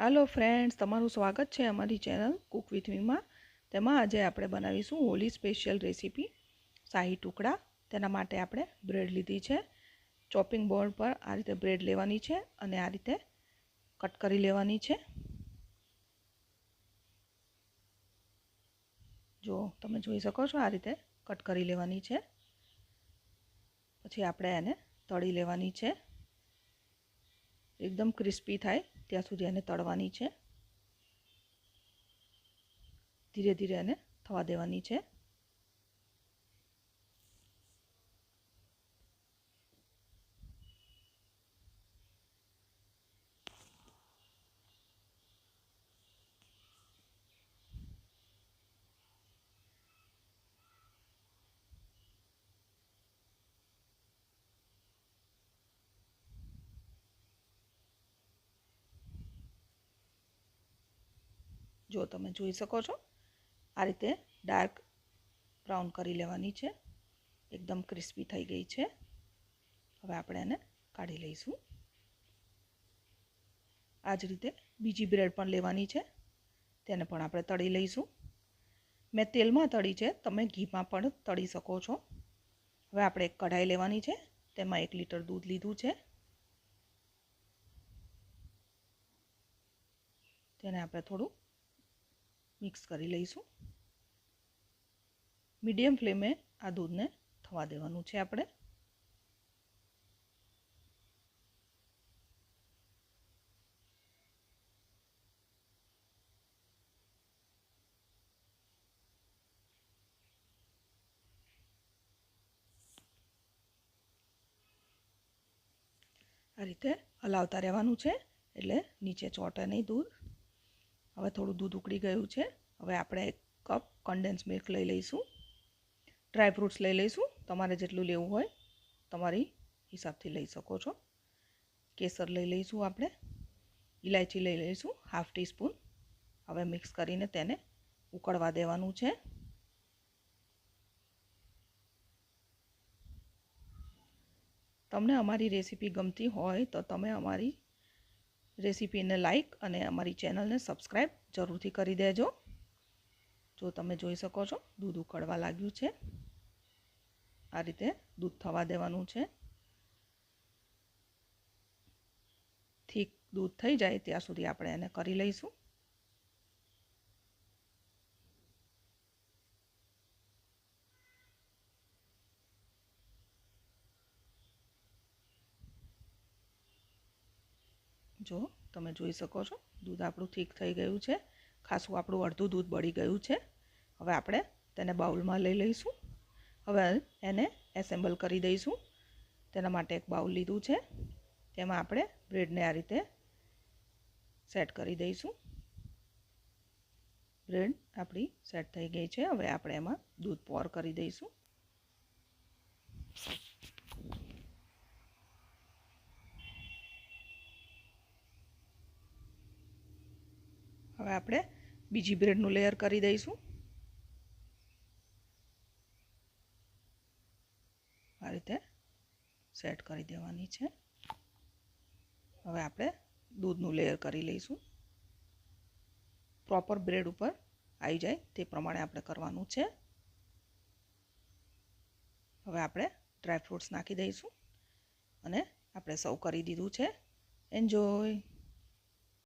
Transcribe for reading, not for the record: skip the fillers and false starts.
Hello friends, तमाરું स्वागत है अमरी channel cook with me में। तेमां आज આપણે બનાવીશું હોલી સ્પેશિયલ રેસીપી શાહી ટુકડા। તેના માટે આપણે બ્રેડ લીધી છે। ચોપિંગ બોર્ડ પર આ રીતે બ્રેડ લેવાની છે અને આ રીતે કટ કરી લેવાની છે। જો તમે જોઈ શકો છો, આ રીતે કટ કરી લેવાની છે। પછી આપણે એને તળી લેવાની છે। एकदम क्रिस्पी थाय ત્યાં સુધી એને તળવાની છે। धीरे धीरे એને થવા દેવાની છે। जो તમે જોઈ શકો છો, આ રીતે ડાર્ક બ્રાઉન કરી લેવાની છે। એકદમ ક્રિસ્પી થઈ ગઈ છે। હવે આપણે એને કાઢી લઈશું। આ જ રીતે બીજી બ્રેડ પણ લેવાની છે, તેને પણ આપણે તળી લઈશું। મેં તેલમાં તળી છે, તમે ઘીમાં પણ તળી શકો છો। હવે આપણે એક કઢાઈ લેવાની છે, તેમાં 1 લીટર દૂધ લીધું છે। તેને આપણે થોડું મિક્સ કરી લઈશું। મીડિયમ ફ્લેમે આ દૂધને થવા દેવાનું છે આપણે। આ રીતે હલાવતા રહેવાનું છે એટલે નીચે ચોંટે નહીં દૂધ। હવે થોડું દૂધ ઉકળી ગયું છે। હવે આપણે 1 કપ કન્ડેન્સ મિલ્ક લઈ લઈશું। ડ્રાય ફ્રૂટ્સ લઈ લઈશું, તમારે જેટલું લેવું હોય તમારી હિસાબથી લઈ શકો છો। કેસર લઈ લઈશું આપણે। ઇલાયચી લઈ લઈશું ½ ટીસ્પૂન। હવે મિક્સ કરીને તેને ઉકળવા દેવાનું છે। તમને અમારી રેસીપી ગમતી હોય તો તમે અમારી રેસીપીને લાઈક અને અમારી ચેનલને સબસ્ક્રાઈબ જરૂરથી કરી દેજો। જો તમે જોઈ શકો છો, દૂધ ઉકળવા લાગ્યું છે। આ રીતે દૂધ થવા દેવાનું છે। ઠીક દૂધ થઈ જાય ત્યાં સુધી આપણે એને કરી લઈશું। જો તમે જોઈ શકો છો, દૂધ આપણું ઠીક થઈ ગયું છે। ખાસું આપણું અડધું દૂધ બળી ગયું છે। હવે આપણે તેને બાઉલમાં લઈ લઈશું। હવે એને એસેમ્બલ કરી દઈશું। તેના માટે એક બાઉલ લીધું છે, તેમાં આપણે બ્રેડને આ રીતે સેટ કરી દઈશું। બ્રેડ આપણી સેટ થઈ ગઈ છે। હવે આપણે એમાં દૂધ પોર કરી દઈશું। હવે આપણે બીજી બ્રેડનું લેયર કરી દઈશું। આ રીતે સેટ કરી દેવાની છે। હવે આપણે દૂધનું લેયર કરી લઈશું। પ્રોપર બ્રેડ ઉપર આવી જાય તે પ્રમાણે આપણે કરવાનું છે। હવે આપણે ડ્રાય ફ્રૂટ્સ નાખી દઈશું અને આપણે સર્વ કરી દીધું છે। એન્જોય।